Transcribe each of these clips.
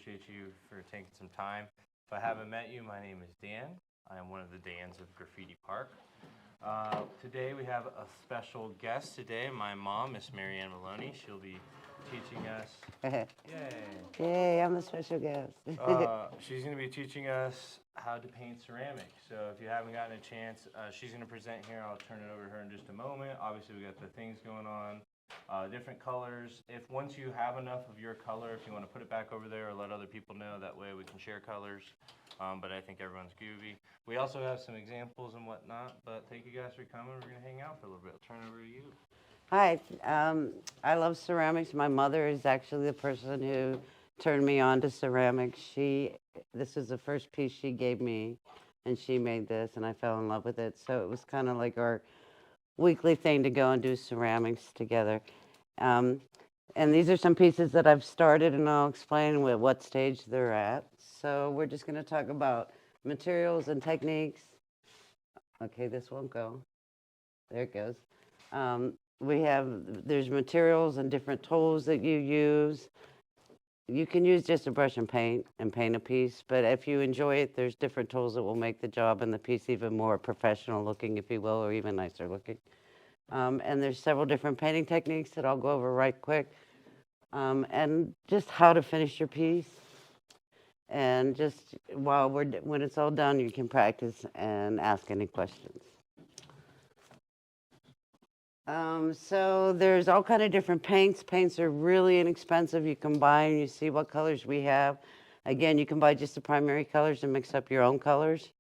appreciate you for taking some time. If I haven't met you, my name is Dan. I am one of the Dans of Graffiti Park. Today we have a special guest today, my mom, Miss Maryanne Maloney. She'll be teaching us. Yay! Yay, I'm a special guest. She's going to be teaching us how to paint ceramics. So if you haven't gotten a chance, she's going to present here. I'll turn it over to her in just a moment. Obviously, we got the things going on, different colors. If once you have enough of your color, if you want to put it back over there or let other people know, that way we can share colors. But I think everyone's groovy. We also have some examples and whatnot. But thank you guys for coming. We're going to hang out for a little bit. I'll turn it over to you. Hi, I love ceramics. My mother is actually the person who turned me on to ceramics. This is the first piece she gave me, and she made this, and I fell in love with it. So it was kind of like our weekly thing to go and do ceramics together. And these are some pieces that I've started, and I'll explain what stage they're at. So we're just going to talk about materials and techniques. Okay, this won't go. There it goes. There's materials and different tools that you use. You can use just a brush and paint a piece, but if you enjoy it, there's different tools that will make the job and the piece even more professional looking, if you will, or even nicer looking. And there's several different painting techniques that I'll go over right quick. And just how to finish your piece. And just when it's all done, you can practice and ask any questions. So there's all kind of different paints. Paints are really inexpensive. You can buy and you see what colors we have. Again, you can buy just the primary colors and mix up your own colors.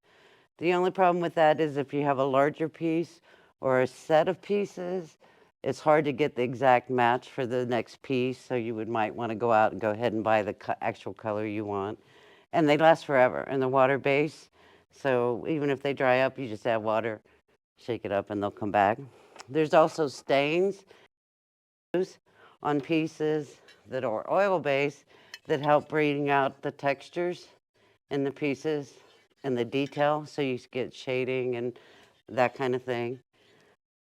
The only problem with that is if you have a larger piece or a set of pieces, it's hard to get the exact match for the next piece. So you might want to go out and go ahead and buy the actual color you want. And they last forever, and they're water-based. So even if they dry up, you just add water, shake it up, and they'll come back. There's also stains on pieces that are oil-based that help bring out the textures in the pieces and the detail, so you get shading and that kind of thing.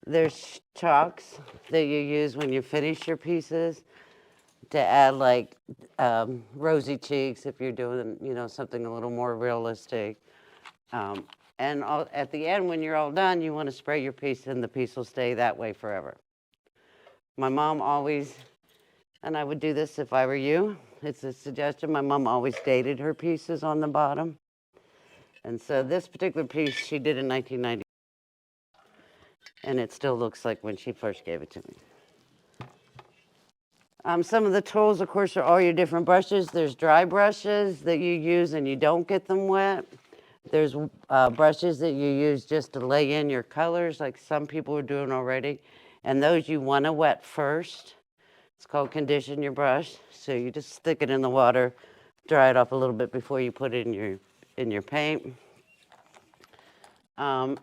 There's chalks that you use when you finish your pieces to add like rosy cheeks if you're doing, something a little more realistic. And at the end, when you're all done, you want to spray your piece, and the piece will stay that way forever. My mom always, and I would do this if I were you, it's a suggestion, my mom always dated her pieces on the bottom. And so this particular piece she did in 1990, and it still looks like when she first gave it to me. Some of the tools, of course, are all your different brushes. There's dry brushes that you use and you don't get them wet. There's brushes that you use just to lay in your colors, like some people are doing already. And those you want to wet first. It's called condition your brush. So you just stick it in the water, dry it off a little bit before you put it in your paint. And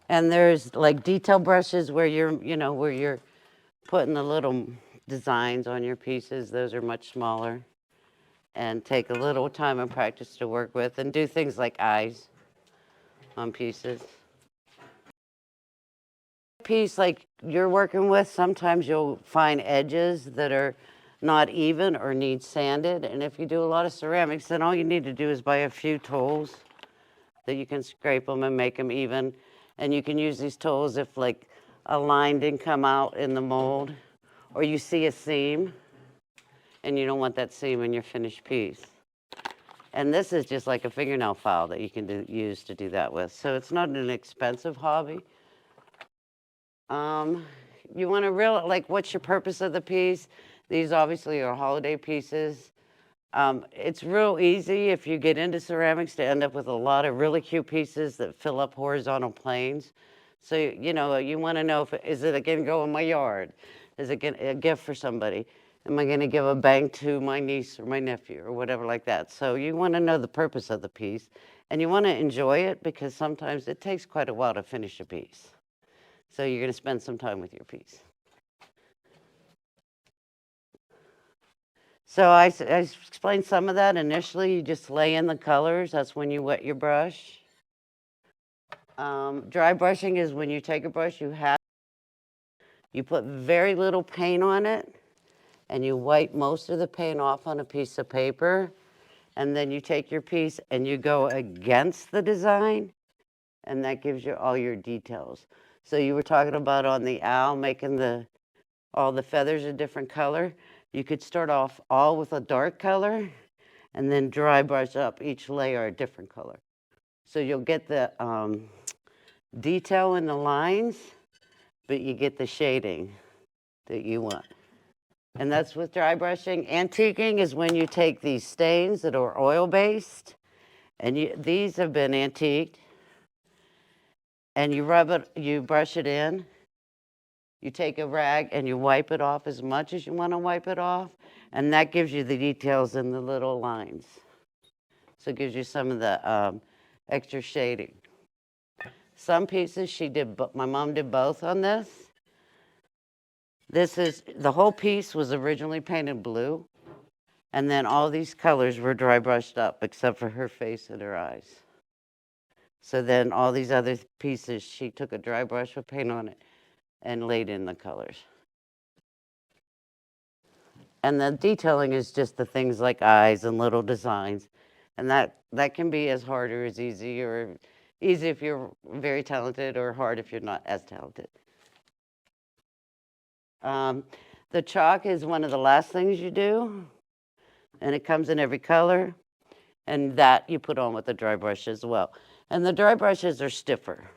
there's like detail brushes where you're putting the little designs on your pieces. Those are much smaller and take a little time and practice to work with, and do things like eyes on pieces. Piece like you're working with, sometimes you'll find edges that are not even or need sanded, and if you do a lot of ceramics, then all you need to do is buy a few tools that you can scrape them and make them even. And you can use these tools if like a line didn't come out in the mold, or you see a seam and you don't want that seam in your finished piece. And this is just like a fingernail file that you can use to do that with. So it's not an expensive hobby. You want to what's your purpose of the piece? These obviously are holiday pieces. It's real easy if you get into ceramics to end up with a lot of really cute pieces that fill up horizontal planes. So, you want to know, is it going to go in my yard? Is it a gift for somebody? Am I going to give a bang to my niece or my nephew or whatever like that? So you want to know the purpose of the piece, and you want to enjoy it, because sometimes it takes quite a while to finish a piece. So you're going to spend some time with your piece. So I explained some of that initially. You just lay in the colors. That's when you wet your brush. Dry brushing is when you take a brush, you put very little paint on it, and you wipe most of the paint off on a piece of paper, and then you take your piece and you go against the design, and that gives you all your details. So you were talking about on the owl making all the feathers a different color. You could start off all with a dark color and then dry brush up each layer a different color. So you'll get the detail in the lines, but you get the shading that you want. And that's with dry brushing. Antiquing is when you take these stains that are oil-based, and these have been antiqued, and you brush it in. You take a rag and you wipe it off as much as you want to wipe it off, and that gives you the details in the little lines. So it gives you some of the extra shading. Some pieces my mom did both on this. The whole piece was originally painted blue, and then all these colors were dry brushed up except for her face and her eyes. So then all these other pieces, she took a dry brush with paint on it and laid in the colors. And the detailing is just the things like eyes and little designs. And that can be as hard or as easy, or easy if you're very talented, or hard if you're not as talented. The chalk is one of the last things you do, and it comes in every color, and that you put on with the dry brush as well. And the dry brushes are stiffer.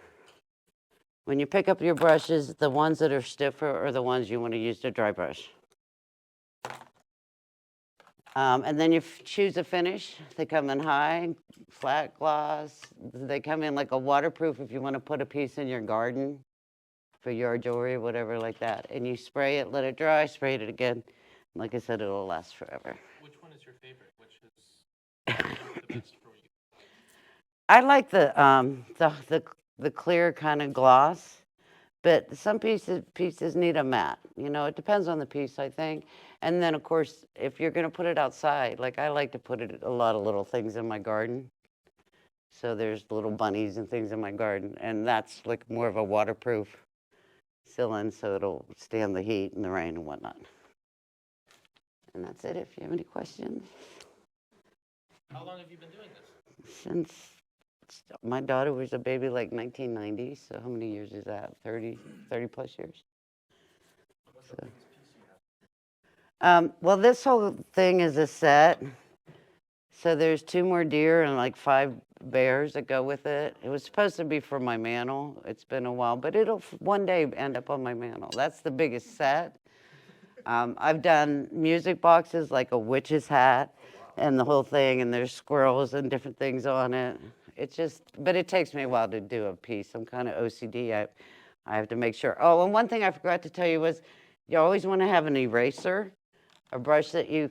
When you pick up your brushes, the ones that are stiffer are the ones you want to use to dry brush. And then you choose a finish. They come in high, flat gloss. They come in like a waterproof if you want to put a piece in your garden for yard jewelry or whatever like that. And you spray it, let it dry, spray it again. Like I said, it'll last forever. Which one is your favorite? Which is the best for you? I like the clear kind of gloss, but some pieces need a matte. You know, it depends on the piece, I think. And then, of course, if you're going to put it outside, like I like to put a lot of little things in my garden. So there's little bunnies and things in my garden, and that's like more of a waterproof seal-in, so it'll stand the heat and the rain and whatnot. And that's it. If you have any questions. How long have you been doing this? Since my daughter was a baby, like 1990. So how many years is that? 30 plus years. So. Well, this whole thing is a set. So there's 2 more deer and like 5 bears that go with it. It was supposed to be for my mantle. It's been a while, but it'll one day end up on my mantle. That's the biggest set. I've done music boxes like a witch's hat and the whole thing, and there's squirrels and different things on it. But it takes me a while to do a piece. I'm kind of OCD. I have to make sure. Oh, and one thing I forgot to tell you was you always want to have an eraser, a brush that you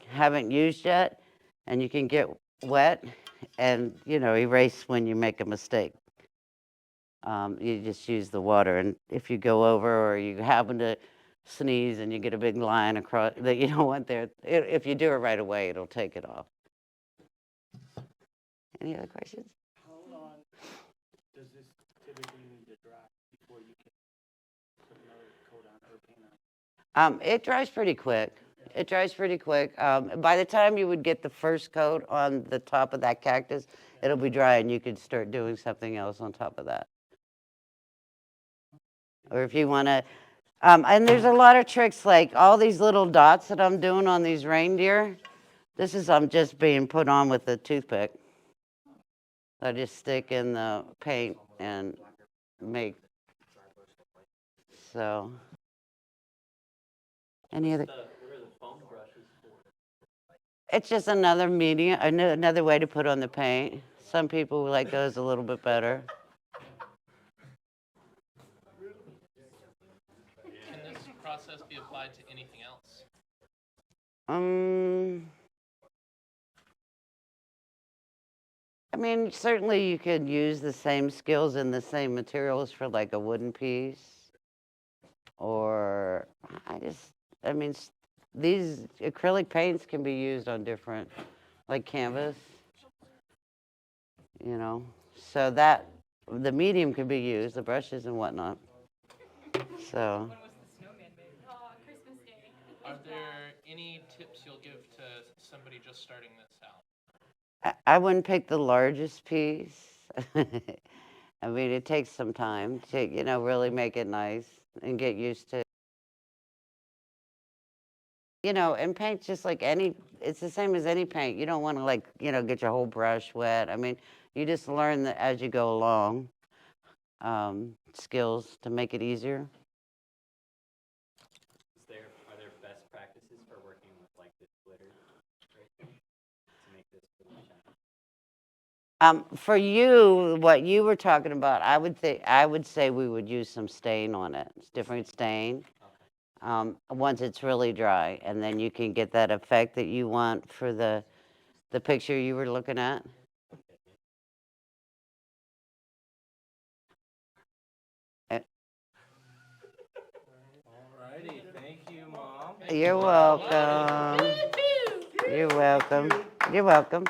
haven't used yet, and you can get wet and, erase when you make a mistake. You just use the water, and if you go over or you happen to sneeze and you get a big line across that you don't want there, if you do it right away, it'll take it off. Any other questions? How long does this typically need to dry before you can put another coat on or paint on? It dries pretty quick. It dries pretty quick. By the time you would get the first coat on the top of that cactus, it'll be dry and you could start doing something else on top of that. Or if you want to, and there's a lot of tricks, like all these little dots that I'm doing on these reindeer. This is just being put on with a toothpick. I just stick in the paint and make. So, any other? What are the foam brushes for? It's just another medium, another way to put on the paint. Some people like those a little bit better. Can this process be applied to anything else? I mean, certainly you could use the same skills and the same materials for like a wooden piece. Or these acrylic paints can be used on different, like canvas, so that the medium can be used, the brushes and whatnot. So. When was the snowman made? Oh, Christmas Day. Are there any tips you'll give to somebody just starting this out? I wouldn't pick the largest piece. I mean, it takes some time to, really make it nice and get used to. And paint just like it's the same as any paint. You don't want to get your whole brush wet. I mean, you just learn that as you go along, skills to make it easier. Are there best practices for working with like this glitter right here to make this really shiny? For you, what you were talking about, I would say we would use some stain on it. It's different stain. Once it's really dry, and then you can get that effect that you want for the picture you were looking at. Alrighty, thank you, Mom. You're welcome. You're welcome. You're welcome.